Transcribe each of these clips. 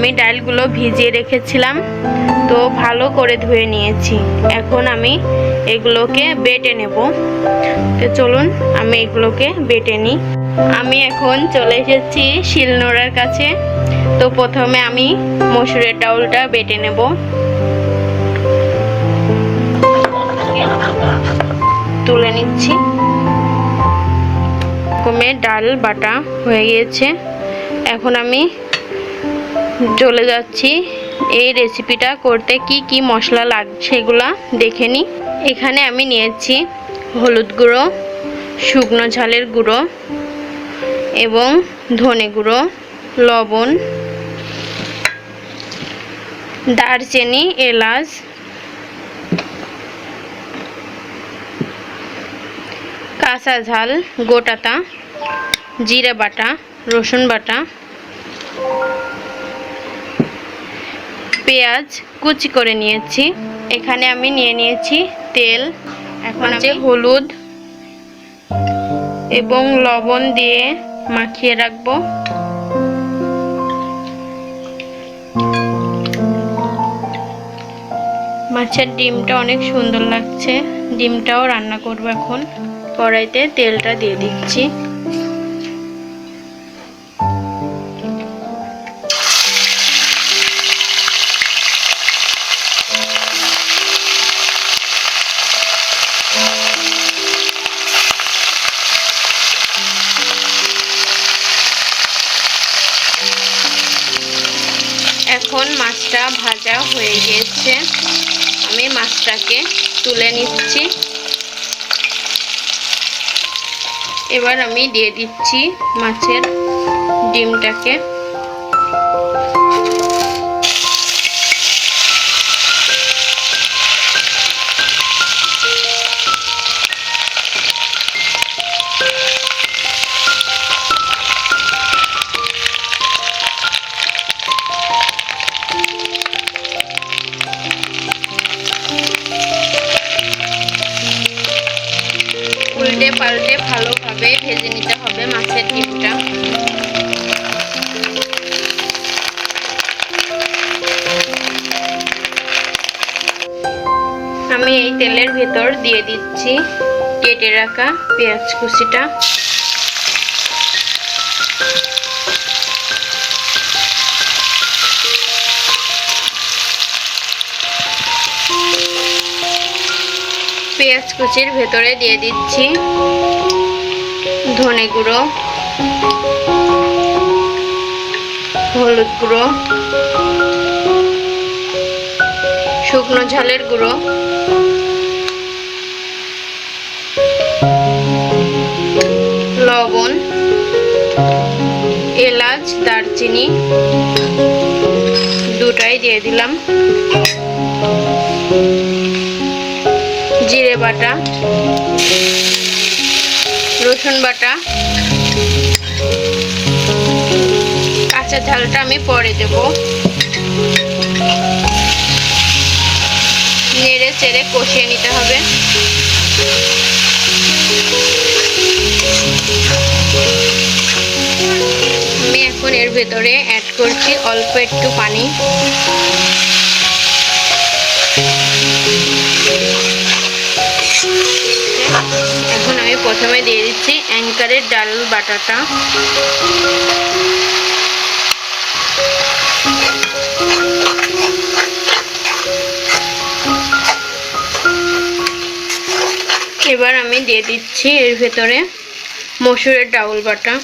আমি ডালগুলো ভিজিয়ে রেখেছিলাম, তো ভালো করে ধুয়ে নিয়েছি। এখন আমি এগুলোকে বেটে নেব। তো চলুন আমি এগুলোকে বেটে নিই। আমি এখন চলে এসেছি শিলনোড়ার কাছে। তো প্রথমে আমি মসুরের ডালটা বেটে নেব। তুলে নিচ্ছি। ডাল বাটা হয়ে গিয়েছে। এখন আমি চলে যাচ্ছি এই রেসিপিটা করতে কি কি মশলা লাগবে সেগুলা দেখে নিই। এখানে আমি নিয়েছি হলুদ গুঁড়ো, শুকনো ঝালের গুঁড়ো এবং ধনে গুঁড়ো, লবণ, দারচিনি, এলাচ, কাঁচা ঝাল, গোটাটা, জিরা বাটা, রসুন বাটা, পেঁয়াজ কুচি করে নিয়েছি। এখানে আমি নিয়েছি তেল। এখন আমি হলুদ এবং লবণ দিয়ে মাখিয়ে রাখবো। মাছের ডিমটা অনেক সুন্দর লাগছে, ডিমটাও রান্না করব। এখন কড়াইতে তেলটা দিয়ে দিচ্ছি। এখন মাছটা ভাজা হয়ে গিয়েছে, আমি মাছটাকে তুলে নিচ্ছি। এবার আমি দিয়ে দিচ্ছি মাছের ডিমটাকে। উল্টে পাল্টে ভালোভাবে ভেজে নিতে হবে মাছের ডিমটা। আমি এই তেলের ভেতর দিয়ে দিচ্ছি কেটে রাখা পেঁয়াজ কুচিটা। পেঁয়াজ কুচির ভেতরে দিয়ে দিচ্ছি ধনে গুঁড়ো, হলুদ গুঁড়ো, শুকনো ঝালের গুঁড়ো, লবণ, এলাচ, দারচিনি দুটাই দিয়ে দিলাম, জিরে বাটা, রসুন বাটা, কাঁচা ঝালটা আমি পরে দেব। নেড়ে চেড়ে কষিয়ে নিতে হবে। আমি এখন এর ভেতরে অ্যাড করছি অল্প একটু পানি। এখন আমি প্রথমে দিয়ে দিচ্ছি অ্যাঙ্কারের ডাল বাটাটা। এবার আমি দিয়ে দিচ্ছি এর ভেতরে মসুরের ডাউল বাটা।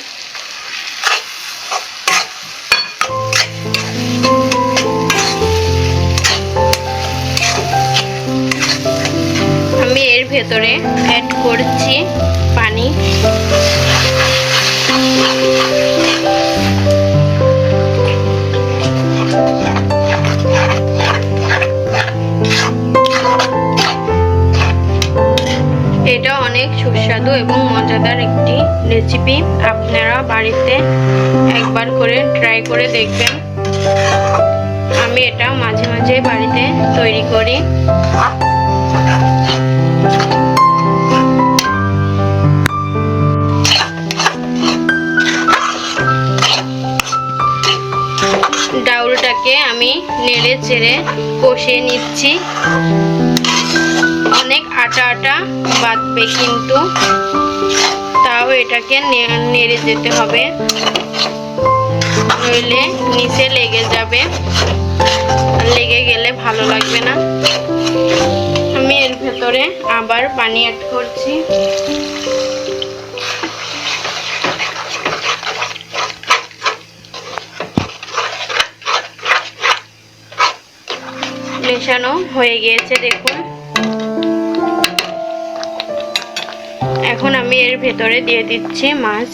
আমি এর ভেতরে অ্যাড করছি পানি। এটা অনেক সুস্বাদু এবং মজাদার একটি রেসিপি। আপনারা বাড়িতে একবার করে ট্রাই করে দেখবেন। আমি এটা মাঝে মাঝে বাড়িতে তৈরি করি। ডাউল ঝোলটাকে আমি নেড়ে চেড়ে কষিয়ে নিচ্ছি। অনেক আটা আটা বাঁধবে, কিন্তু তাও এটাকে নেড়ে যেতে হবে, নইলে নিচে লেগে যাবে, লেগে গেলে ভালো লাগবে না। আমি এর ভেতরে আবার পানি অ্যাড করছি। মেশানো হয়ে গিয়েছে দেখুন। এখন আমি এর ভেতরে দিয়ে দিচ্ছি মাছ।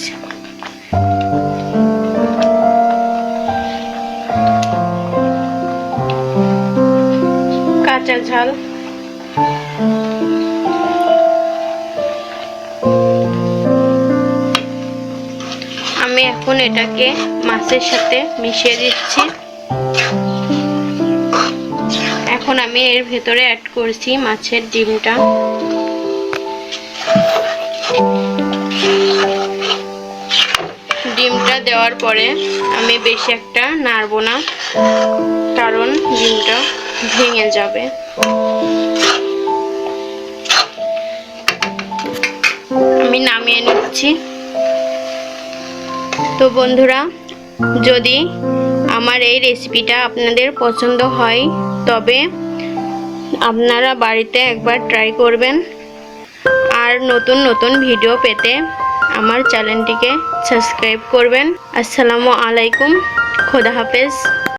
কাঁচা ঝাল, আমি এখন এটাকে মাছের সাথে মিশিয়ে দিচ্ছি। এখন আমি এর ভেতরে অ্যাড করছি মাছের ডিমটা। ডিমটা দেওয়ার পরে আমি বেশি একটা নাড়বো না, কারণ ডিমটা ভেঙে যাবে। আমি নামিয়ে নিচ্ছি। তো বন্ধুরা, যদি আমার এই রেসিপিটা আপনাদের পছন্দ হয় তবে আপনারা বাড়িতে একবার ট্রাই করবেন। আর নতুন নতুন ভিডিও পেতে আমার চ্যানেলটিকে সাবস্ক্রাইব করবেন। আসসালামু আলাইকুম, খোদা হাফেজ।